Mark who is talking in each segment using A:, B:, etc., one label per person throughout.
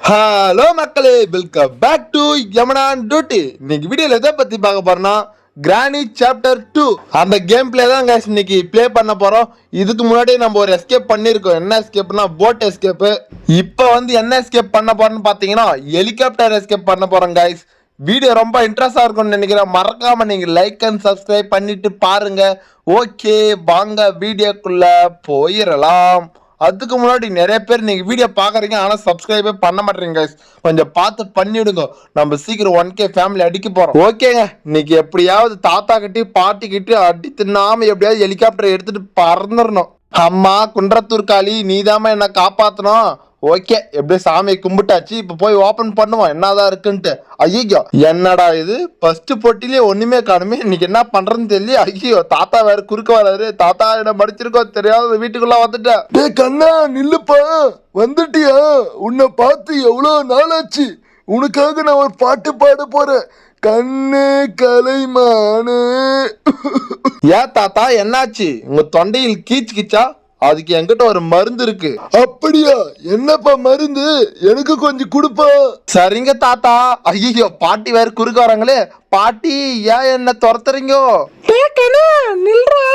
A: Hello மக்களே, welcome back to யமனான் duty. இன்னைக்கு வீடியோல எதை பத்தி பார்க்க போறோம்னா கிரானி சாப்டர் 2 அந்த கேம் பிளே தான் guys இன்னைக்கு ப்ளே பண்ண போறோம். இதுக்கு முன்னாடி நம்ம ஒரு எஸ்கேப் பண்ணிருக்கோம். என்ன எஸ்கேப்னா போட் எஸ்கேப். இப்போ என்ன எஸ்கேப் பண்ண போறோம்னு பாத்தீங்கன்னா ஹெலிகாப்டர் எஸ்கேப் பண்ண போறோம் guys. வீடியோ ரொம்ப இன்ட்ரெஸ்டா இருக்கும்னு நினைக்கிறேன். மறக்காம நீங்க லைக் அண்ட் சப்ஸ்கிரைப் பண்ணிட்டு பாருங்க. ஓகே, வாங்க வீடியோக்குள்ள போயிடலாம். அதுக்கு முன்னாடி நிறைய பேர் நீங்க வீடியோ பாக்குறீங்க, ஆனா சப்ஸ்கிரைபே பண்ண மாட்டீங்க guys. கொஞ்சம் பார்த்து பண்ணிவிடுங்க. நம்ம சீக்கிரம் 1K ஃபேமிலி அடிக்க போறோம். ஓகேங்க, இன்னைக்கு எப்படியாவது தாத்தா கிட்டி பாட்டி கிட்டி அடி தின்னாம எப்படியாவது ஹெலிகாப்டர் எடுத்துட்டு பறந்துடணும். அம்மா குன்றத்தூர் காளி, நீதாம என்ன காப்பாத்தணும். ஓகே, எப்படியே சாமியை கும்பிட்டாச்சு. இப்ப போய் ஓபன் பண்ணுவோம் என்னதான் இருக்குன்ட்டு. ஐயோ, என்னடா இது ஃபர்ஸ்ட் போட்டிலே ஒண்ணுமே காணுமே. இன்னைக்கு என்ன பண்றதுன்னு தெரியல. ஐயோ, தாத்தா வேற குறுக்க வராரு. தாத்தா என்ன மடிச்சிருக்கோம் தெரியாத வீட்டுக்குள்ள வந்துட்டேன். டேய் கண்ணா, நில்லுப்பா. வந்துட்டியா? உன்னை பார்த்து எவ்வளவு நாள் ஆச்சு. உனக்காக நான் ஒரு பாட்டு பாட போறேன். கண்ணு கலைமானு. ஏன் தாத்தா, என்னாச்சு? உங்க தொண்டையில் கீச்சு கீச்சா? அதுக்கு என்கிட்ட ஒரு மருந்து இருக்கு. அப்படியா? என்னப்பா மருந்து? எனக்கு கொஞ்சம் கொடுப்பா. சரிங்க தாத்தா. ஐயோ, பாட்டி வேற குறுக்க வராங்களே. பாட்டி, ஏன் என்ன துரத்துறீங்க? நில்றா,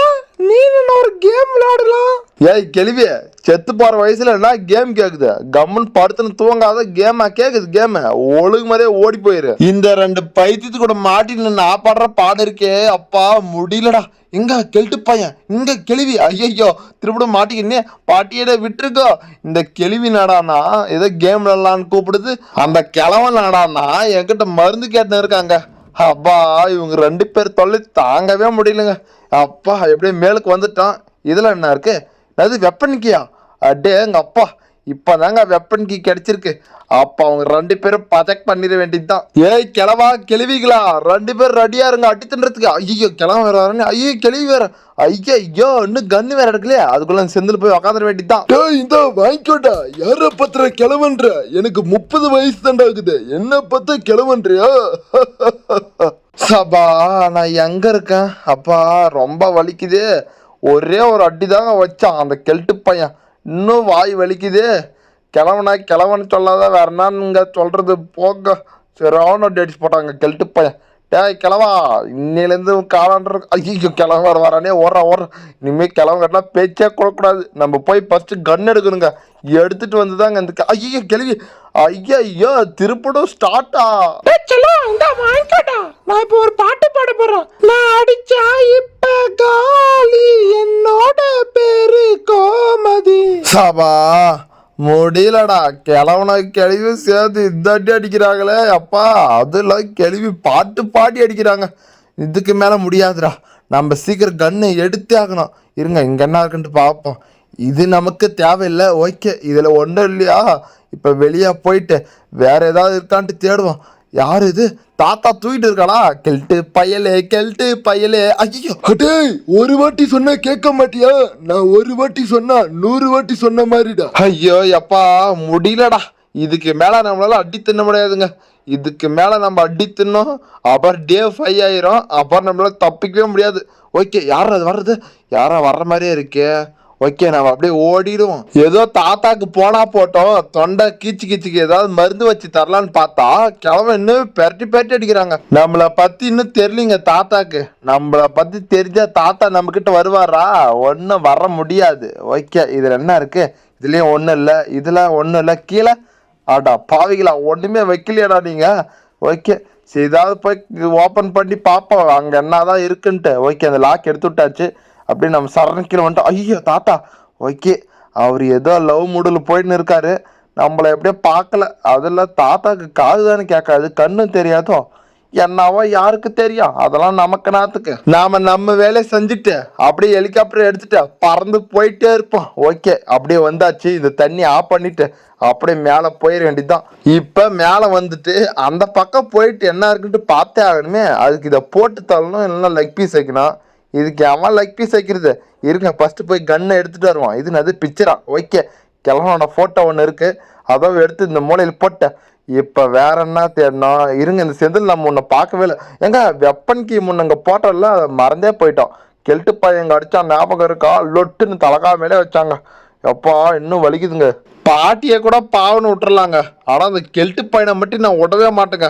A: நீ ஒரு கேம் விளையாடலாம். ஏய் கெளிவிய, செத்து போற வயசுல என்ன கேம் கேக்குது? கம்மன் படுத்துன்னு தூங்காத கேமா கேக்குது. கேம் ஒழுங்கு மாதிரியே ஓடி போயிரு. இந்த ரெண்டு பைத்தியத்து கூட மாட்டின்னு நான் பாடுற பாடு இருக்கே, அப்பா முடியலடா. இங்க கெல்ட்டு பையன், இங்க கெளிவி. ஐயோ, திருப்பி மாட்டிக்கினே. பாட்டியிட விட்டுருக்கோ. இந்த கெளிவி நாடானா ஏதோ கேம் விளையாடலான்னு கூப்பிடுது. அந்த கிழவன் நாடானா என்கிட்ட மருந்து கேட்டுன்னு இருக்காங்க. அப்பா, இவங்க ரெண்டு பேர் தொல்லை தாங்கவே முடியலங்க. அப்பா, எப்படியே மேலுக்கு வந்துட்டான். இதுல என்ன இருக்கு? அது வெப்பன் கீயா? அடே எங்க அப்பா, இப்பதாங்க வெப்பன் கீ கிடைச்சிருக்கு. அப்ப அவங்க ரெண்டு பேரும் ப்ரொஜெக்ட் பண்ணிட வேண்டியதுதான். ஏய் கிளவா கிளவிகளா, ரெண்டு பேரும் ரெடியா இருங்க அடி தின்றதுக்கு. ஐயோ, கிளவன் வேற வரேன்னு. ஐயோ, கிளவி வேற. ஐயோ, இன்னும் கன்னு வேற எடுக்கலையா? அதுக்குள்ள செந்தில் போய் உக்காந்துட வேண்டியதுதான். இந்த வாங்கிக்கோட்டா. யார பத்திர கிளவன்ற? எனக்கு 30 வயசு தாண்டா ஆகுது. என்ன பத்த கிளவன்றியா? சபா, நான் எங்க இருக்கேன்? அப்பா, ரொம்ப வலிக்குது. ஒரே ஒரு அடி தாங்க வச்சான் அந்த கெல்ட்டு பையன். இன்னும் வாய் வலிக்குது. கிழவன் சொல்லாத வேற என்னங்க சொல்றது போங்க. சரியான அடி அடிச்சு போட்டாங்க கெல்ட்டு பையன். டேய் கிழவா, இன்னிலேருந்து காலான்ற. ஐயோ, கிழவன் வர வரானே. ஓடுற இனிமேல் கிழவன் பேச்சே கொடுக்கூடாது. நம்ம போய் ஃபர்ஸ்ட் கன் எடுக்கணுங்க. எடுத்துட்டு வந்துதாங்க இந்த. ஐயோ கிழவி. ஐயோ, திருப்படும் ஸ்டார்ட்டா. நான் இப்ப ஒரு பாட்டு பாட போறேன். நான் அடிச்சா இப்ப காலி, என்னோட பேரு கோமதி. சபா, முடியலடா. கிழவனை கிளவி சேர்த்து இந்த அடி அடிக்கிறாங்களே அப்பா. அதுல கிளவி பாட்டு பாடி அடிக்கிறாங்க. இதுக்கு மேல முடியாதுடா. நம்ம சீக்கிரம் கண்ணை எடுத்தே ஆகணும். இருங்க, இங்க என்ன இருக்குன்ட்டு பார்ப்போம். இது நமக்கு தேவையில்லை. ஓகே, இதுல ஒன்றும் இல்லையா? இப்ப வெளியே போயிட்டு வேற ஏதாவது இருக்கான்ட்டு தேடுவோம். யாரு இது? தாத்தா தூக்கிட்டு இருக்காளா? கெல்ட்டு பயலே. ஐயோ, அடே, ஒரு வாட்டி சொன்னா கேட்க மாட்டியா? நான் ஒரு வாட்டி சொன்னா 100 வாட்டி சொன்ன மாதிரிடா. ஐயோ எப்பா, முடியலடா. இதுக்கு மேல நம்மளால அடி தின்ன முடியாதுங்க. இதுக்கு மேல நம்ம அடி தின்னோம் அப்புறம் டே 5 ஆயிரும். அப்புறம் நம்மளால தப்பிக்கவே முடியாது. ஓகே, யாரும் அது வர்றது? யாரா வர்ற மாதிரியே இருக்கே. ஓகே, நம்ம அப்படியே ஓடிடுவோம். ஏதோ தாத்தாக்கு போனா போட்டோம். தொண்டை கீச்சுக்கு ஏதாவது மருந்து வச்சு தரலான்னு பார்த்தா கிழவன் இன்னும் பெரட்டி அடிக்கிறாங்க. நம்மளை பத்தி இன்னும் தெரியலீங்க தாத்தாக்கு. நம்மளை பத்தி தெரிஞ்சா தாத்தா நம்ம கிட்ட வருவாரா? ஒன்னும் வர முடியாது. ஓகே, இதுல என்ன இருக்கு? இதுலயும் ஒன்றும் இல்லை, இதெல்லாம் ஒன்றும் இல்லை. கீழே ஆடா பாவிகளா, ஒண்ணுமே வைக்கலையாடா நீங்க. ஓகே, சரி, ஏதாவது போய் ஓப்பன் பண்ணி பார்ப்போம் அங்க என்னதான் இருக்குன்ட்டு. ஓகே, அந்த லாக் எடுத்து விட்டாச்சு. அப்படி நம்ம சரணிக்கல வந்துட்டோம். ஐயோ தாத்தா. ஓகே, அவர் ஏதோ லவ் மூடில் போயின்னு இருக்காரு. நம்மளை எப்படியோ பார்க்கல. அதில் தாத்தாக்கு காது தானே கேட்காது, கண்ணு தெரியாதோ என்னவோ யாருக்கு தெரியும். அதெல்லாம் நமக்கு நாத்துக்கு. நம்ம வேலையை செஞ்சுட்டு அப்படியே ஹெலிகாப்டர் எடுத்துட்டு பறந்து போயிட்டே இருப்போம். ஓகே, அப்படியே வந்தாச்சு. இந்த தண்ணி ஆஃப் பண்ணிட்டு அப்படியே மேலே போயிட வேண்டியதுதான். இப்போ மேலே வந்துட்டு அந்த பக்கம் போயிட்டு என்ன இருக்குன்ட்டு பார்த்தே ஆகணுமே. அதுக்கு இதை போட்டு தரணும், இல்லைன்னா லெக் பீஸ் வைக்கணும். இதுக்கு அவன் லெக் பீஸ் வைக்கிறது. இருங்க, ஃபர்ஸ்ட் போய் கன்னை எடுத்துட்டு வருவான். இது அது பிக்சரா? ஓகே, கிழவனோட போட்டோ ஒன்று இருக்கு. அதாவது எடுத்து இந்த மூலையில் போட்டேன். இப்போ வேற என்ன தேடணும்? இருங்க, இந்த செந்தில் நம்ம முன்ன பார்க்கவே இல்லை. எங்க வெப்பன் கீ முன்னங்க போட்டோம்ல, அதை மறந்தே போயிட்டோம். கெல்ட்டு பையன் அடிச்சா ஞாபகம் இருக்கா? லொட்டுன்னு தலகா மேலே வச்சாங்க. எப்பா, இன்னும் வலிக்குதுங்க. பாட்டியை கூட பாவன்னு விட்டுறலாங்க. ஆனா அந்த கெல்ட்டு பையனை மட்டும் நான் விடவே மாட்டேங்க.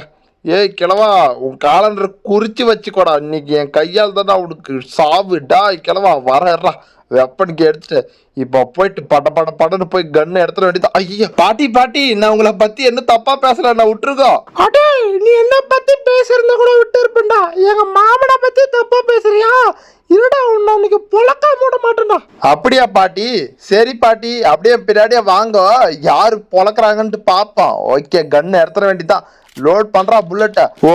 A: ஏய் கிழவா, உன் காலண்டரை குறிச்சு வச்சுக்கோடா. இன்னைக்கு என் கையால் தான் உனக்கு சாவுடா. கிழவா வரா வெப்பனுக்கு எடுத்துட்டு இப்போ போயிட்டு படன்னு போய் கன்னு எடுத்துட வேண்டியது. ஐயா பாட்டி பாட்டி, நான் உங்களை பத்தி என்ன தப்பா பேசல, நான் விட்டுருக்கோ. அடே நீ என்ன பத்தி பேசுறத கூட விட்டு இருப்பேன்டா. எங்க மாமனை பத்தி தப்பா பேசுறியா? இருடா உன்னை அன்னைக்கு பொழக்கா மூட மாட்டேன்டா. அப்படியா பாட்டி? சரி பாட்டி, அப்படியே பின்னாடியே வாங்க, யாரு பொழக்கிறாங்கன்ட்டு பாப்போம். ஓகே, கன்னு எடுத்துட வேண்டியதான். லோட் பண்றா புல்லட்ட. ஓ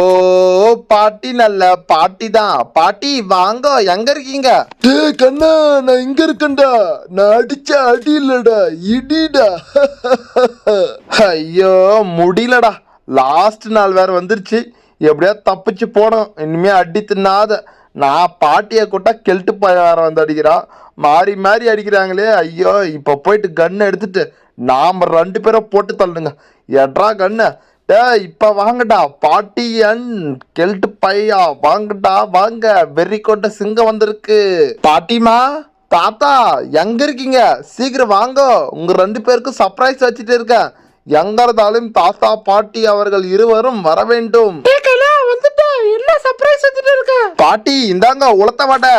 A: பாட்டி, நல்ல பாட்டி தான். பாட்டி வாங்க, எங்க இருக்கீங்க? டேய் கண்ணா, நான் இங்க இருக்கேன்டா. நான் அடிச்ச அடி இல்லடா, இடிடா. ஐயோ முடியலடா, லாஸ்ட் நாள் வேற வந்துருச்சு. எப்படியா தப்பிச்சு போனோம். இனிமே அடி தின்னாத. நான் பாட்டியை கூட்டா கெல்ட்டு வேற வந்து அடிக்கிறான். மாறி மாறி அடிக்கிறாங்களே. ஐயோ, இப்ப போயிட்டு கன்னு எடுத்துட்டு நாம 2 பேரும் போட்டு தள்ளுங்க. எட்ரா கண்ணு. இப்ப வாங்கடா பாட்டியன் கெல்ட்டு பையா, வாங்கடா வாங்க. வெறி கொண்ட சிங்கம் வந்திருக்கு. பாட்டிமா தாத்தா எங்க இருக்கீங்க? சீக்கிரம் வாங்க, உங்க 2 பேருக்கும் சர்ப்ரைஸ் வச்சுட்டு இருக்கேன். எங்க இருந்தாலும் தாத்தா பாட்டி அவர்கள் இருவரும் வர வேண்டும். என்ன சர்ப்ரைஸ் வச்சுட்டு இருக்க? பாட்டி இந்தாங்க உளத்த வாடை.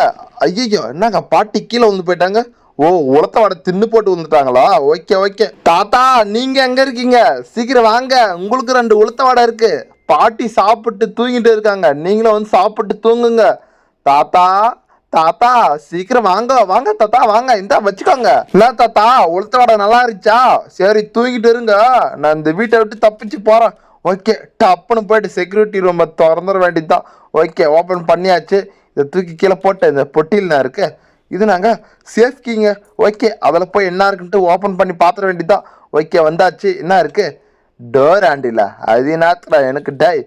A: ஐயோ என்னங்க பாட்டி கீழே வந்து போயிட்டாங்க. ஓ, உளத்த வடை தின்னு போட்டு வந்துட்டாங்களா? Okay okay. தாத்தா நீங்க எங்க இருக்கீங்க? சீக்கிரம் வாங்க, உங்களுக்கு 2 உளுத்த வடை இருக்கு. பாட்டி சாப்பிட்டு தூங்கிட்டு இருக்காங்க, நீங்களும் வந்து சாப்பிட்டு தூங்குங்க. தாத்தா தாத்தா சீக்கிரம் வாங்க வாங்க தாத்தா, வாங்க இந்தா வச்சுக்கோங்க. என்ன தாத்தா, உளுத்த வடை நல்லா இருந்துச்சா? சரி தூங்கிட்டு இருங்க, நான் இந்த வீட்டை விட்டு தப்பிச்சு போறேன். ஓகே, டப்புன்னு போயிட்டு செக்யூரிட்டி ரூமை திறந்துட வேண்டியதுதான். ஓகே, ஓப்பன் பண்ணியாச்சு. இதை தூக்கி கீழே போட்டு இந்த பொட்டியில் நான் இருக்கு. இது நாங்கள் சேஃப் கீங்க. ஓகே, அதில் போய் என்ன இருக்குன்ட்டு ஓப்பன் பண்ணி பார்த்துட வேண்டியதான். ஓகே வந்தாச்சு. என்ன இருக்குது? டோர் ஆண்டில. அது என்னத்துல எனக்கு டை.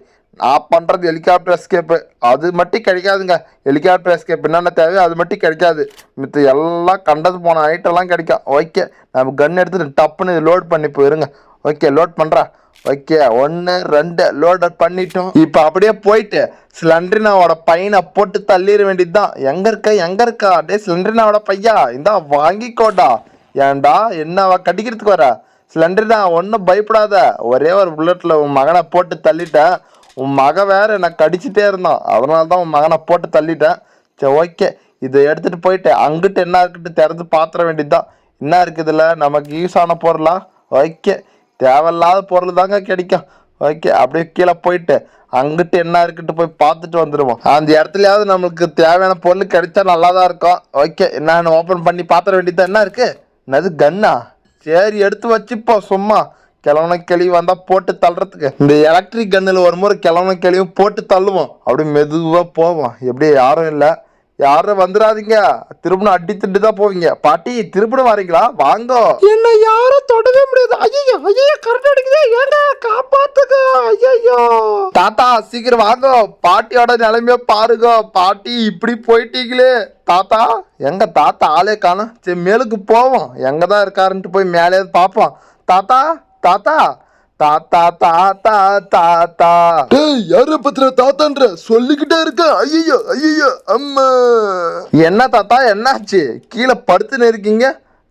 A: நான் பண்ணுறது ஹெலிகாப்டர் எஸ்கேப்பு, அது மட்டும் கிடைக்காதுங்க. ஹெலிகாப்டர் எஸ்கேப் என்னென்ன தேவையோ அது மட்டும் கிடைக்காது. மித்த எல்லாம் கண்டது போன ஐட்டெல்லாம் கிடைக்கும். ஓகே, நம்ம கன் எடுத்துகிட்டு டப்புன்னு லோட் பண்ணி போயிருங்க. ஓகே, லோட் பண்ணுறேன். ஓகே 1 2 லோட் பண்ணிட்டோம். இப்போ அப்படியே போயிட்டு சிலிண்டரினாவோட பையனை போட்டு தள்ளிட வேண்டியதுதான். எங்க இருக்கா டே சிலிண்டரினாவோட பையா? இந்தா வாங்கிக்கோடா. ஏன்டா என்ன கடிக்கிறதுக்கு வர? சிலிண்டரினா ஒன்றும் பயப்படாத, ஒரே ஒரு புல்லட்டில் உன் மகனை போட்டு தள்ளிட்டேன். உன் மகன் வேற எனக்கு கடிச்சிட்டே இருந்தான், அதனால தான் உன் மகனை போட்டு தள்ளிட்டேன். சரி ஓகே, இதை எடுத்துகிட்டு போயிட்டு அங்கிட்டு என்ன இருக்குட்டு திறந்து பாத்திர வேண்டியதுதான். என்ன இருக்குதுல்ல நமக்கு யூஸ் ஆன பொருளா? ஓகே, தேவையில்லாத பொருள் தாங்க கிடைக்கும். ஓகே, அப்படியே கீழே போயிட்டு அங்கிட்டு என்ன இருக்குட்டு போய் பார்த்துட்டு வந்துடுவோம். அந்த இடத்துலயாவது நம்மளுக்கு தேவையான பொருள் கிடைச்சா நல்லா தான் இருக்கும். ஓகே, என்னன்னு ஓப்பன் பண்ணி பார்த்துட வேண்டியது. என்ன இருக்கு? என்னது கன்னா? சரி எடுத்து வச்சுப்போ. சும்மா கிழவன கிளி வந்தா போட்டு தள்ளுறதுக்கு. இந்த எலக்ட்ரிக் கன்னில் ஒரு முறை கிழவன கிளியும் போட்டு தள்ளுவோம். அப்படி மெதுவாக போவோம். எப்படி யாரும் இல்லை, யாரும் வந்துடாதீங்க. திரும்ப அடித்துட்டு தான் போவீங்க. பாட்டி திரும்ப வரீங்களா? வாங்க. என்ன யாரும் தொடவே முடியாது. ஐயோ ஐயோ கரெக்ட் அடிக்குது. ஏங்க காப்பாத்துங்க. ஐயோ தாத்தா சீக்கிரம் வாங்க, பாட்டியோட நிலைமைய பாருங்க. பாட்டி இப்படி போயிட்டீங்களே. தாத்தா எங்க தாத்தா ஆளே காணும். சரி மேலுக்கு போவோம், எங்க தான் இருக்காருன்ட்டு போய் மேலே பார்ப்போம். தாத்தா தாத்தா தாத்தா தாத்தா தாத்தா. டேய் யார பத்திர தாத்தான்ற சொல்லிக்கிட்டே இருக்க. ஐயோ ஐயோ அம்மா. என்ன தாத்தா என்னாச்சு? கீழே படுத்துன்னு இருக்கீங்க.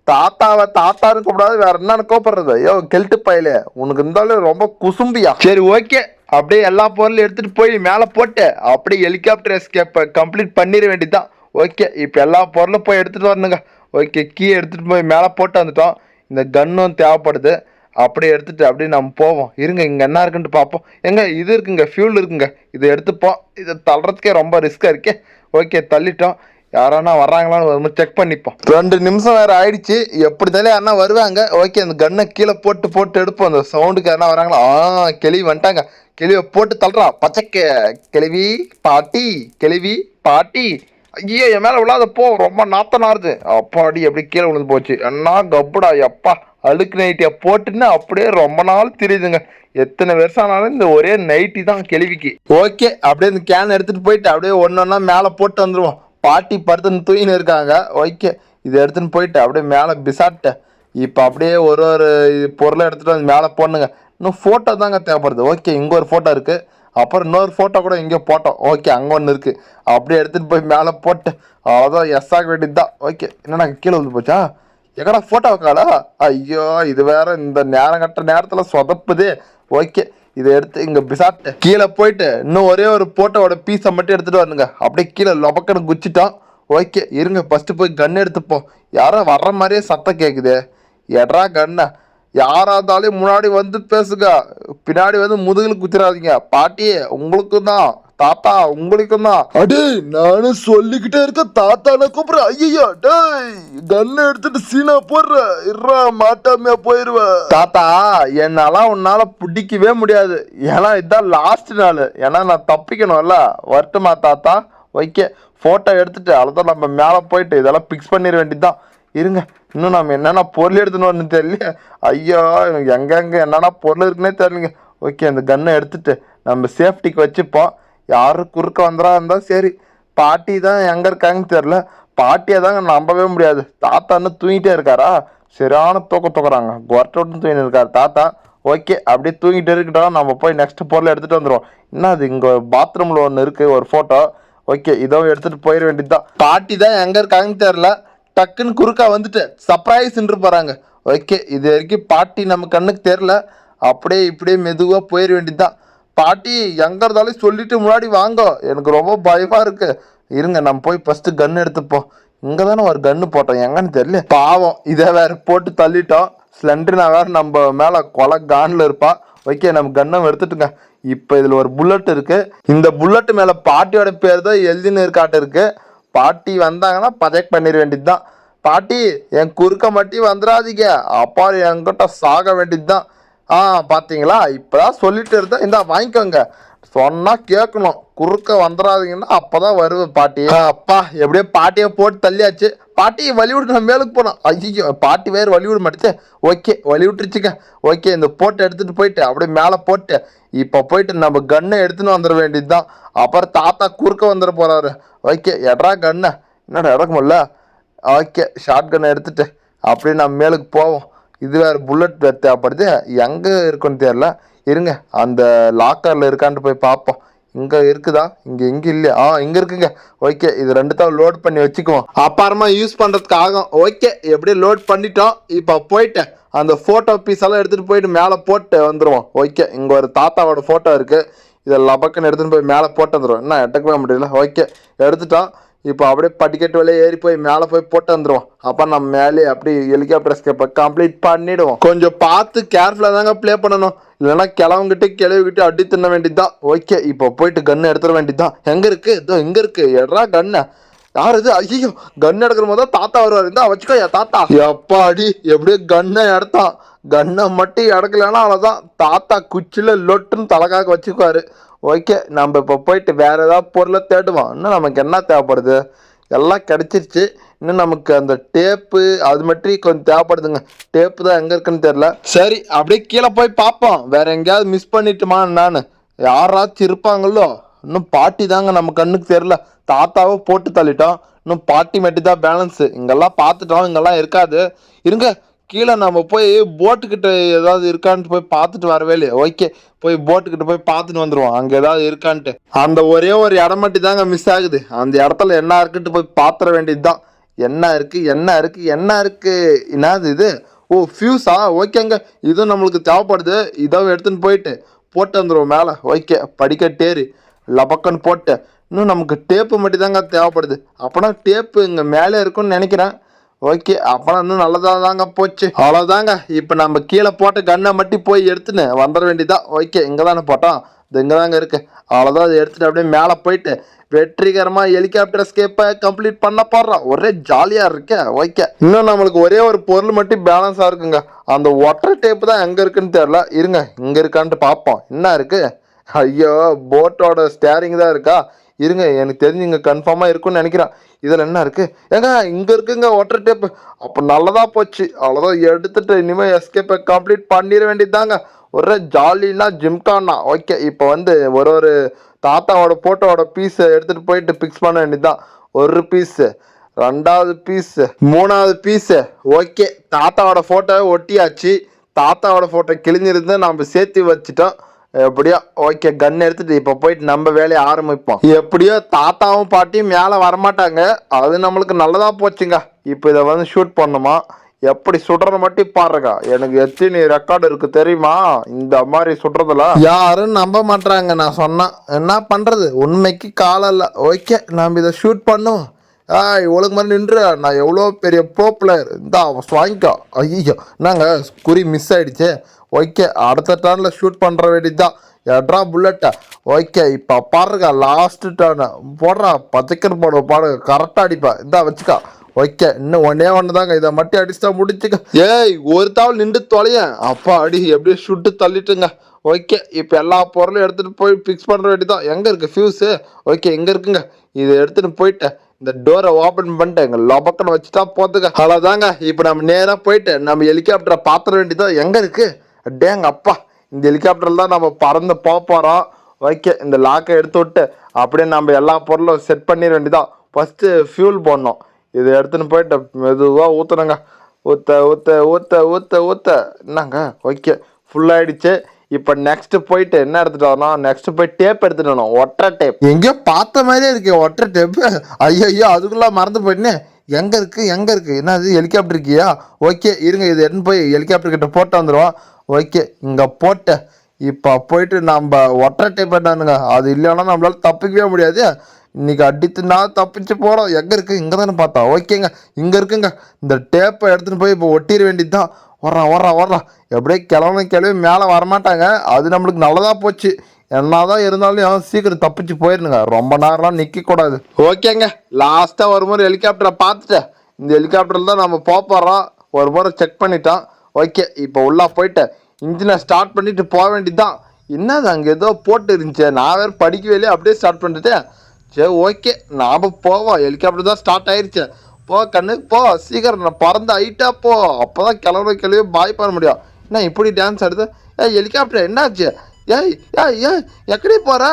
A: தாத்தாவை தாத்தான்னு கூப்பிடாது, வேற என்னன்னு கூப்பிடுறது? ஐயோ கெல்ட்டு பையல, உனக்கு இருந்தாலும் ரொம்ப குசும்பியா. சரி ஓகே, அப்படியே எல்லா பொருளும் எடுத்துட்டு போய் மேலே போட்டு அப்படியே ஹெலிகாப்டர் எஸ்கேப்பை கம்ப்ளீட் பண்ணிட வேண்டியதுதான். ஓகே, இப்போ எல்லா பொருளும் போய் எடுத்துட்டு வரணுங்க. ஓகே, கீ எடுத்துட்டு போய் மேலே போட்டு வந்துட்டோம். இந்த கன்னும் தேவைப்படுது. அப்படியே எடுத்துட்டு அப்படியே நம்ம போவோம். இருங்க, இங்கே என்ன இருக்குன்ட்டு பார்ப்போம். எங்க இது இருக்குங்க, ஃபியூல் இருக்குங்க. இதை எடுத்துப்போம். இதை தள்ளுறதுக்கே ரொம்ப ரிஸ்க்காக இருக்கே. ஓகே தள்ளிட்டோம். யாரானா வர்றாங்களான்னு செக் பண்ணிப்போம். 2 நிமிஷம் வேறு ஆயிடுச்சு. எப்படி தானே யாருனா வருவாங்க. ஓகே, அந்த கன்னை கீழே போட்டு எடுப்போம். அந்த சவுண்டுக்கு யாருனா வராங்களா? கிளவி வந்துட்டாங்க. கிளவியை போட்டு தள்ளுறான். பச்சைக்க கிளவி பாட்டி, கிளவி பாட்டி. ஐயோ என் மேலே விழாத போ, ரொம்ப நாத்தம் நாருது. அப்பாடி எப்படி கீழே விழுந்து போச்சு. என்ன கப்புடா எப்பா. அழுக்கு நைட்டியை போட்டுன்னு அப்படியே ரொம்ப நாள் தெரியுதுங்க. எத்தனை வருஷம் ஆனாலும் இந்த ஒரே நைட்டி தான் கேள்விக்கு. ஓகே, அப்படியே இந்த கேன் எடுத்துட்டு போயிட்டு அப்படியே ஒன்னொன்னா மேலே போட்டு வந்துடுவோம். பாட்டி படுத்துன்னு தூயின்னு இருக்காங்க. ஓகே, இதை எடுத்துன்னு போயிட்டு அப்படியே மேலே பிசாட்டேன். இப்போ அப்படியே ஒரு பொருளை எடுத்துகிட்டு வந்து மேலே போடணுங்க. இன்னும் ஃபோட்டோ தாங்க தேவைப்படுது. ஓகே, இங்கே ஒரு ஃபோட்டோ இருக்குது. அப்புறம் இன்னொரு ஃபோட்டோ கூட இங்கே போட்டோம். ஓகே, அங்கே ஒன்று இருக்குது. அப்படியே எடுத்துகிட்டு போய் மேலே போட்டு அவ்வளோதான். எஸ் ஆக வேண்டியது தான். ஓகே, என்னன்னா கீழே வந்து போச்சா? எங்கடா போட்டோ காலா? ஐயோ இது வேற இந்த நேரம் கட்ட நேரத்துல சொதப்புது. ஓகே இதை எடுத்து இங்க பிசாட்டு கீழே போயிட்டு இன்னும் ஒரே ஒரு போட்டோவோட பீஸை மட்டும் எடுத்துட்டு வரணுங்க. அப்படியே கீழே லொபக்கன்னு குச்சிட்டோம். ஓகே இருங்க ஃபர்ஸ்ட் போய் கன் எடுத்துப்போம். யாரோ வர்ற மாதிரியே சத்தம் கேக்குது. எட்ரா கண்ணா, யாரா இருந்தாலும் முன்னாடி வந்து பேசுங்க, பின்னாடி வந்து முதுகுல குத்திராதீங்க. பாட்டி உங்களுக்கும் தான், தாத்தா உங்களுக்கும் தான். அடே நானும் சொல்லிக்கிட்டே இருக்க, தாத்தான கூப்பிடுற. ஐயோ டேய் கண்ணை எடுத்துட்டு சீனா போடுற, இறா மாட்டாமையா போயிருவ. தாத்தா என்னால உன்னால பிடிக்கவே முடியாது. ஏன்னா இதுதான் லாஸ்ட் நாள். ஏன்னா நான் தப்பிக்கணும்ல. வரட்டுமா தாத்தா? ஓகே போட்டோ எடுத்துட்டு அவ்வளோதான், நம்ம மேலே போயிட்டு இதெல்லாம் பிக்ஸ் பண்ணிட வேண்டியதுதான். இருங்க இன்னும் நம்ம என்னென்ன பொருள் எடுத்துன்னு வரணும் தெரியல. ஐயோ எங்கெங்க என்னென்ன பொருள் இருக்குன்னே தெரியலங்க. ஓகே அந்த கன்னை எடுத்துட்டு நம்ம சேஃப்டிக்கு வச்சுப்போம். யாரும் குறுக்க வந்துடா இருந்தா சரி. பாட்டி தான் எங்க இருக்காங்கன்னு தெரியல. பாட்டியை தாங்க நம்பவே முடியாது. தாத்தா இன்னும் தூங்கிட்டே இருக்காரா? சரியான தூக்குறாங்க. கொரட்டோட்டு தூங்கிட்டு இருக்காரு தாத்தா. ஓகே அப்படியே தூங்கிட்டு இருக்கட்டும், நம்ம போய் நெக்ஸ்ட் பொருள் எடுத்துட்டு வந்துடுவோம். என்ன அது இங்க பாத்ரூம்ல ஒன்று இருக்கு ஒரு போட்டோ. ஓகே இதோ எடுத்துட்டு போயிட வேண்டியதுதான். பாட்டி தான் எங்க இருக்காங்கன்னு தெரியல. டக்குன்னு குறுக்கா வந்துட்டு சர்ப்ரைஸ்ன்று போறாங்க. ஓகே இது வரைக்கும் பாட்டி நம்ம கண்ணுக்கு தெரில. அப்படியே இப்படியே மெதுவாக போயிட வேண்டியதுதான். பாட்டி எங்க இருந்தாலும் சொல்லிட்டு முன்னாடி வாங்க, எனக்கு ரொம்ப பயமா இருக்கு. இருங்க நம்ம போய் ஃபர்ஸ்ட் கன் எடுத்துப்போம். இங்க தானே ஒரு கன்னு போட்டோம், எங்கன்னு தெரியல. பாவம் இதை வேற போட்டு தள்ளிட்டோம். ஸ்லெண்டர்னா வேற நம்ம மேல கொலை கான்ல இருப்பா. ஓகே நம்ம கன்னம் எடுத்துட்டுங்க. இப்போ இதுல ஒரு புல்லட் இருக்கு. இந்த புல்லட் மேல பாட்டியோட பேர் தான் எழுதின்னு இருக்காட்டு இருக்கு. பாட்டி வந்தாங்கன்னா பஜெக்ட் பண்ணிட வேண்டியதுதான். பாட்டி என் குறுக்க மட்டும் வந்துடாதீங்க, அப்பா என்கிட்ட சாக வேண்டியதுதான். பார்த்தீங்களா இப்போதான் சொல்லிட்டு இருந்தா, இந்த வாங்கிக்கோங்க. சொன்னா கேட்கணும், குறுக்க வந்துடாதீங்கன்னா அப்பதான் வருவேன் பாட்டி. அப்பா எப்படியோ பாட்டியை போட்டு தள்ளியாச்சு. பாட்டி வழி விட்டு நம்ம மேலுக்கு போனோம். ஐயோ பாட்டி வேறு வழி விட மாட்டேச்சு. ஓகே வழி விட்டுருச்சுங்க. ஓகே இந்த போட்டு எடுத்துட்டு போயிட்டு அப்படியே மேலே போட்டு இப்போ போயிட்டு நம்ம கன்னை எடுத்துன்னு வந்துட வேண்டியதுதான். அப்புறம் தாத்தா குறுக்க வந்துட போறாரு. ஓகே எட்ரா கண்ணை, என்னடா இடக்க முடியல. ஓகே ஷார்ட் கன்னை எடுத்துட்டு அப்படியே நம்ம மேலுக்கு போவோம். இது வேறு புல்லட் வேறு தேவைப்படுது. எங்கே இருக்குன்னு தெரியல. இருங்க அந்த லாக்கரில் இருக்கான்ட்டு போய் பார்ப்போம். இங்கே இருக்குதா? இங்கே எங்கே இல்லையா? இங்கே இருக்குங்க. ஓகே இது ரெண்டுத்தான் லோட் பண்ணி வச்சுக்குவோம், அப்புறமா யூஸ் பண்ணுறதுக்கு ஆகும். ஓகே எப்படியே லோட் பண்ணிட்டோம். இப்போ போயிட்டு அந்த ஃபோட்டோ பீஸ் எல்லாம் எடுத்துகிட்டு போயிட்டு மேலே போட்டு வந்துடுவோம். ஓகே இங்கே ஒரு தாத்தாவோட ஃபோட்டோ இருக்குது. இதை லபக்குன்னு எடுத்துகிட்டு போய் மேலே போட்டு வந்துடுவோம். என்ன எட்டக்கவே முடியல. ஓகே எடுத்துட்டோம். இப்போ அப்படியே படிக்கட்டு வழியே ஏறி போய் மேலே போய் போட்டு வந்துடுவோம். அப்போ நம்ம மேலே அப்படி ஹெலிகாப்டர் எஸ்கேப்பை கம்ப்ளீட் பண்ணிவிடுவோம். கொஞ்சம் பார்த்து கேர்ஃபுல்லாக தாங்க ப்ளே பண்ணணும், இல்லைன்னா கிளவுங்கிட்டு கிளவிக்கிட்டு அடி தின்ன வேண்டியதுதான். ஓகே இப்போ போயிட்டு கன்று எடுத்துட வேண்டியதுதான். எங்கே இருக்குது? இதோ இங்கே இருக்குது. எட்ரா கண்ணை. யார் இது? ஐயோ கன் எடுக்கிற போது தான் தாத்தா வருவார். இருந்தா வச்சுக்கோ என் தாத்தா. எப்பா அடி எப்படியோ கன்னை எடுத்தான். கன்னை மட்டும் எடுக்கலன்னா அவ்வளோதான், தாத்தா குச்சியில் லொட்டுன்னு தலைக்காக வச்சுக்குவாரு. ஓகே நம்ம இப்போ போயிட்டு வேற ஏதாவது பொருளை தேடுவோம். இன்னும் நமக்கு என்ன தேவைப்படுது? எல்லாம் கிடச்சிருச்சு. இன்னும் நமக்கு அந்த டேப்பு அது மட்டும் கொஞ்சம் தேவைப்படுதுங்க. டேப்பு தான் எங்கே இருக்குன்னு தெரில. சரி அப்படியே கீழே போய் பார்ப்போம், வேற எங்கேயாவது மிஸ் பண்ணிட்டுமா நான். யாராச்சும் இருப்பாங்களோ? இன்னும் பாட்டி தாங்க நம்ம கண்ணுக்கு தெரில. தாத்தாவை போட்டு தள்ளிட்டோம். இன்னும் பாட்டி மட்டும் தான் பேலன்ஸு. இங்கெல்லாம் பார்த்துட்டோம், இங்கெல்லாம் இருக்காது. இருங்க கீழே நம்ம போய் போட்டுக்கிட்ட ஏதாவது இருக்கான்ட்டு போய் பார்த்துட்டு வரவே இல்லையா? ஓகே போய் போட்டுக்கிட்ட போய் பார்த்துட்டு வந்துடுவோம், அங்கே ஏதாவது இருக்கான்ட்டு. அந்த ஒரே ஒரு இடம் மட்டும் தாங்க மிஸ் ஆகுது. அந்த இடத்துல என்ன இருக்குன்ட்டு போய் பார்த்துட வேண்டியது தான். என்ன இருக்குது என்ன இருக்குது என்ன இருக்குது? என்னது இது? ஓ ஃபியூஸா? ஓகேங்க இதுவும் நம்மளுக்கு தேவைப்படுது. இதோ எடுத்துன்னு போயிட்டு போட்டு வந்துடுவோம் மேலே. ஓகே படிக்கட்டேறி லபக்கன்னு போட்டு. இன்னும் நமக்கு டேப்பு மட்டும் தாங்க தேவைப்படுது. அப்போனா டேப்பு இங்கே மேலே இருக்குன்னு நினைக்கிறேன். ஓகே அப்போனா இன்னும் நல்லதாக தாங்க போச்சு. அவ்வளோதாங்க. இப்போ நம்ம கீழே போட்ட கன்னை மட்டும் போய் எடுத்துன்னு வந்துட வேண்டியதான். ஓகே இங்கே தானே போட்டோம், இது இங்கே தாங்க இருக்குது. அவ்வளோதான் அதை எடுத்துகிட்டு அப்படியே மேலே போயிட்டு வெற்றிகரமாக ஹெலிகாப்டர் எஸ்கேப்பை கம்ப்ளீட் பண்ண போடுறோம். ஒரே ஜாலியாக இருக்கு. ஓகே இன்னும் நம்மளுக்கு ஒரே ஒரு பொருள் மட்டும் பேலன்ஸாக இருக்குங்க. அந்த ஒட்டர் டேப்பு தான் எங்கே இருக்குன்னு தெரில. இருங்க இங்கே இருக்கான்ட்டு பார்ப்போம். என்ன இருக்குது? ஐயோ போட்டோட ஸ்டேரிங் தான் இருக்கா? இருங்க எனக்கு தெரிஞ்சு இங்கே கன்ஃபார்மாக இருக்குன்னு நினைக்கிறேன். இதில் என்ன இருக்குது? ஏங்க இங்கே இருக்குங்க வாட்டர் டேப்பு. அப்போ நல்லதாக போச்சு. அவ்வளோதான் எடுத்துட்டு இனிமேல் எஸ்கேப்பை கம்ப்ளீட் பண்ணிட வேண்டியது தாங்க. ஒரே ஜாலினா ஜிம்கானா. ஓகே இப்போ வந்து ஒரு தாத்தாவோட ஃபோட்டோவோட பீஸை எடுத்துகிட்டு போயிட்டு பிக்ஸ் பண்ண வேண்டியது தான். ஒரு பீஸு, ரெண்டாவது பீஸு, மூணாவது பீஸு. ஓகே தாத்தாவோட ஃபோட்டோவை ஒட்டியாச்சு. தாத்தாவோட ஃபோட்டோ கிழிஞ்சிருந்து நம்ம சேர்த்து வச்சுட்டோம். எப்படியோ ஓகே கன் எடுத்துட்டு இப்போ போயிட்டு நம்ம வேலையை ஆரம்பிப்போம். எப்படியோ தாத்தாவும் பாட்டியும் மேலே வரமாட்டாங்க, அது நம்மளுக்கு நல்லதாக போச்சுங்க. இப்போ இதை வந்து ஷூட் பண்ணுமா? எப்படி சுடுறது மட்டும் பாருங்க. எனக்கு எத்தனை ரெக்கார்டு இருக்கு தெரியுமா இந்த மாதிரி சுடுறதுல. யாரும் நம்ப மாட்டாங்க நான் சொன்னா. என்ன பண்றது, உண்மைக்கு காலம் இல்லை. ஓகே நம்ம இதை ஷூட் பண்ணுவோம். இவ்வளவு மாதிரி நின்று நான் எவ்வளோ பெரிய ப்ரோ பிளேயர் இந்த வாங்கிக்கோ. ஐயோ நாங்க குறி மிஸ் ஆயிடுச்சு. ஓகே அடுத்த டர்னில் ஷூட் பண்ணுற வேண்டியதுதான். எட்ரா புல்லட்டை. ஓகே இப்போ பாருங்க லாஸ்ட் டர்னு போடுறா. பச்சைக்கர் போடுற பாருங்க கரெக்டாக அடிப்பா. இந்தா வச்சுக்கா. ஓகே இன்னும் ஒன்று தாங்க, இதை மட்டும் அடிச்சுட்டா முடிச்சுக்க. ஏய் ஒரு தாவல் நின்று தொலையன். அப்பா அடி எப்படியே சுட்டு தள்ளிட்டுங்க. ஓகே இப்போ எல்லா பொருளும் எடுத்துகிட்டு போய் ஃபிக்ஸ் பண்ணுற வேண்டியதான். எங்கே இருக்குது ஃபியூஸு? ஓகே எங்கே இருக்குங்க, இதை எடுத்துகிட்டு போயிட்டேன். இந்த டோரை ஓப்பன் பண்ணிட்டு எங்கள் லொபக்கனை வச்சுட்டா போத்துக்க. அவ்வளோதாங்க. இப்போ நம்ம நேராக போயிட்டு நம்ம ஹெலிகாப்டரை பார்த்துட வேண்டியதான். எங்கே இருக்குது டேங்க அப்பா. இந்த ஹெலிகாப்டரில் தான் நம்ம பறந்து போகிறோம். ஓகே இந்த லாக்கை எடுத்து விட்டு அப்படியே நம்ம எல்லா பொருளும் செட் பண்ணிட வேண்டியதான். ஃபஸ்ட்டு ஃபியூல் போடணும். இதை எடுத்துன்னு போயிட்டு மெதுவாக ஊற்றுனங்க. ஊற்ற ஊற்ற ஊற்ற ஊற்ற ஊற்ற என்னங்க. ஓகே ஃபுல்லாகிடுச்சு. இப்போ நெக்ஸ்ட் போயிட்டு என்ன எடுத்துகிட்டு வரணும், நெக்ஸ்ட் போய் டேப் எடுத்துகிட்டு வரணும். ஒற்றை டேப். எங்கேயோ பார்த்த மாதிரியே இருக்கு ஒற்றை டேப்பு. ஐயோ அதுக்குள்ளே மறந்து போயிட்டுனே. எங்கே இருக்குது என்ன அது ஹெலிகாப்டர் இருக்கியா? ஓகே இருங்க இதை எடுத்துன்னு போய் ஹெலிகாப்டர் கிட்ட போட்டு வந்துடுவோம். ஓகே இங்கே போட்ட இப்போ போயிட்டு நம்ம ஒற்றை டேப் என்னானுங்க, அது இல்லைன்னா நம்மளால தப்பிக்கவே முடியாது. இன்னைக்கு அடித்துனா தப்பிச்சு போகிறோம். எங்கே இருக்குது, இங்கே தானே பார்த்தா. ஓகேங்க இங்கே இருக்குங்க. இந்த டேப்பை எடுத்துகிட்டு போய் இப்போ ஒட்டிட வேண்டியது தான். வர்றான் எப்படியே கிளம்பி மேலே வரமாட்டாங்க. அது நம்மளுக்கு நல்லதாக போச்சு. என்னதான் இருந்தாலும் சீக்கிரம் தப்பிச்சு போயிருந்துங்க. ரொம்ப நேரம்லாம் நிற்கக்கூடாது. ஓகேங்க லாஸ்ட்டாக ஒரு முறை ஹெலிகாப்டரை பார்த்துட்டேன். இந்த ஹெலிகாப்டரில் தான் நம்ம போகிறோம். ஒரு முறை செக் பண்ணிட்டோம். ஓகே இப்போ உள்ளே போயிட்டு இன்ஜினை ஸ்டார்ட் பண்ணிட்டு போக வேண்டியதுதான். என்னது அங்கே ஏதோ போட்டு இருந்துச்சு, நான் வேறு படிக்கவே இல்லையே, அப்படியே ஸ்டார்ட் பண்ணிட்டேன். சரி ஓகே நாம் போவோம். ஹெலிகாப்டர் தான் ஸ்டார்ட் ஆயிடுச்சு. போ கண்ணு போ சீக்கிரம். நான் பறந்து ஹைட்டா போ. அப்போ தான் கிளம்பி பாய் பண்ண முடியும். என்ன இப்படி டான்ஸ் ஆடுது? ஹெலிகாப்டர் என்னாச்சு? ஏய் எக்கடி போகிற?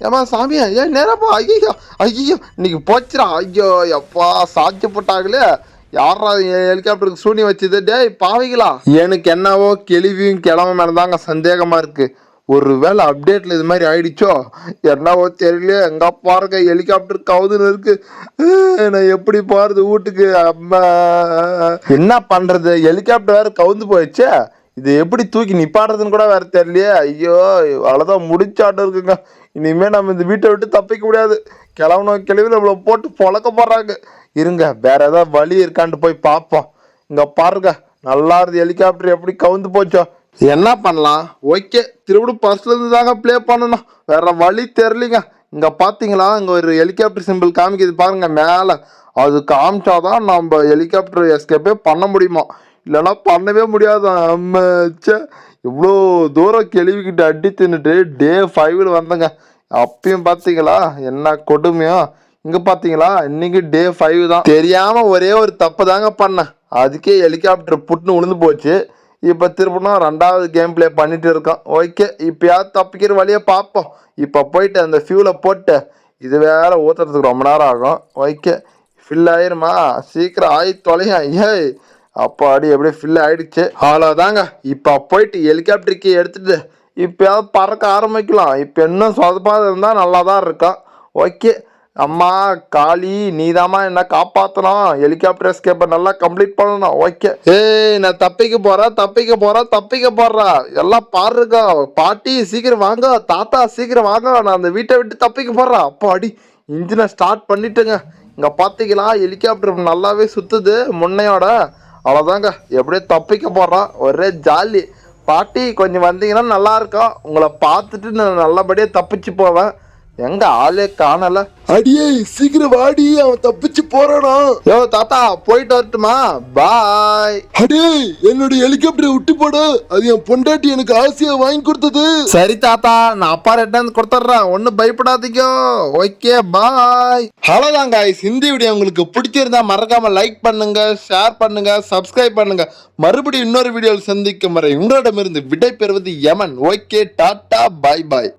A: ஏமா சாமியா நேரப்பா. ஐயோ இன்னைக்கு போச்சுடா. ஐயோ எப்பா சாட்சி போட்டாங்களே. யாரா ஹெலிகாப்டருக்கு சூனி வச்சுது? டேய் பாவிங்களா. எனக்கு என்னவோ கேள்வியும் கிளம்ப மேலதாங்க சந்தேகமா இருக்கு. ஒரு வேளை அப்டேட்ல இது மாதிரி ஆயிடுச்சோ என்னவோ தெரியல. எங்க பாருங்க ஹெலிகாப்டர் கவுதுன்னு இருக்கு. நான் எப்படி போறது வீட்டுக்கு? அம்மா என்ன பண்றது, ஹெலிகாப்டர் வேற கவுந்து போயிடுச்சு. இது எப்படி தூக்கி நிப்பாடுறதுன்னு கூட வேற தெரியலையே. ஐயோ அவ்வளோதான் முடிச்சாட்டம் இருக்குங்க. இனிமே நம்ம இந்த வீட்டை விட்டு தப்பிக்க முடியாது. கிளம்பி நம்மளை போட்டு பொழக்க போடுறாங்க. இருங்க வேற ஏதாவது வழி இருக்கான்ட்டு போய் பார்ப்போம். இங்க பாருங்க நல்லா இருந்து ஹெலிகாப்டர் எப்படி கவுந்து போச்சோ. என்ன பண்ணலாம்? ஓகே திரும்ப ஃபர்ஸ்ட்ல இருந்து தாங்க ப்ளே பண்ணணும். வேற வழி தெரியலிங்க. இங்க பாத்தீங்களா இங்க ஒரு ஹெலிகாப்டர் சிம்பிள் காமிக்குது பாருங்க மேல. அது காமிச்சாதான் நம்ம ஹெலிகாப்டர் எஸ்கேப்பே பண்ண முடியுமா, இல்லைன்னா பண்ணவே முடியாது. அம்மாச்சே இவ்வளோ தூரம் கேள்விக்கிட்ட அடி தின்னுட்டு டே 5ல் வந்தங்க. அப்பயும் பார்த்தீங்களா என்ன கொடுமையோ. இங்கே பார்த்தீங்களா இன்னைக்கு டே 5 தான். தெரியாமல் ஒரே ஒரு தப்பு தாங்க பண்ணேன். அதுக்கே ஹெலிகாப்டர் புட்டுன்னு விழுந்து போச்சு. இப்போ திருப்பணும் 2வது கேம் பிளே பண்ணிட்டு இருக்கோம். ஓகே இப்போயாவது தப்பிக்கிற வழியை பார்ப்போம். இப்போ போயிட்டு அந்த ஃபியூலை போட்டு இது வேற ஊற்றுறதுக்கு ரொம்ப நேரம் ஆகும். ஓகே ஃபில் ஆயிருமா? சீக்கிரம் ஆகி தொலையும். ஏய் அப்பாடி எப்படியே ஃபில் ஆயிடுச்சு. அவ்வளோதாங்க. இப்போ போயிட்டு ஹெலிகாப்டருக்கு எடுத்துட்டு இப்போயாவது பறக்க ஆரம்பிக்கலாம். இப்போ இன்னும் சொதப்பாக இருந்தால் நல்லா தான் இருக்கும். ஓகே அம்மா காளி நீதாம்மா என்ன காப்பாற்றணும். ஹெலிகாப்டர் எஸ்கேப்பை நல்லா கம்ப்ளீட் பண்ணணும். ஓகே நான் தப்பிக்க போறா. எல்லாம் பாருங்க. பாட்டி சீக்கிரம் வாங்க, தாத்தா சீக்கிரம் வாங்க, நான் அந்த வீட்டை விட்டு தப்பிக்க போறேன். அப்பாடி இன்ஜினை ஸ்டார்ட் பண்ணிட்டுங்க. இங்கே பார்த்தீங்களா ஹெலிகாப்டர் நல்லாவே சுற்றுது முன்னையோட. அவ்வளோதாங்க எப்படியே தப்பிக்க போடுறான். ஒரே ஜாலி. பாட்டி கொஞ்சம் வந்தீங்கன்னா நல்லா இருக்கும். உங்களை பார்த்துட்டு நான் நல்லபடியாக தப்பிச்சு போவேன். எங்க ஆளே காணல. அடியே சீக்கிரம் வாடி, அவன் தப்பிச்சு போறானா. யோ தாத்தா போயிட்டு வரட்டுமா? பாய். அடே என்னோட ஹெலிகாப்டரை விட்டு போடு. அது என் பொண்டாட்டி எனக்கு ஆசையா வாங்கி கொடுத்தது. சரி தாத்தா நான் அப்பா ரெட்டாந்து கொடுத்துட்றேன், ஒன்னும் பயப்படாதீங்க. Okay bye. அவ்வளோதான் காய்ஸ். இந்த வீடியோ உங்களுக்கு பிடிச்சிருந்தா மறக்காம லைக் பண்ணுங்க, ஷேர் பண்ணுங்க, சப்ஸ்கிரைப் பண்ணுங்க. மறுபடியும் இன்னொரு வீடியோவில் சந்திக்கும் வரை உங்களிடமிருந்து விடை பெறுவது யமன். ஓகே டாட்டா பாய் பாய்.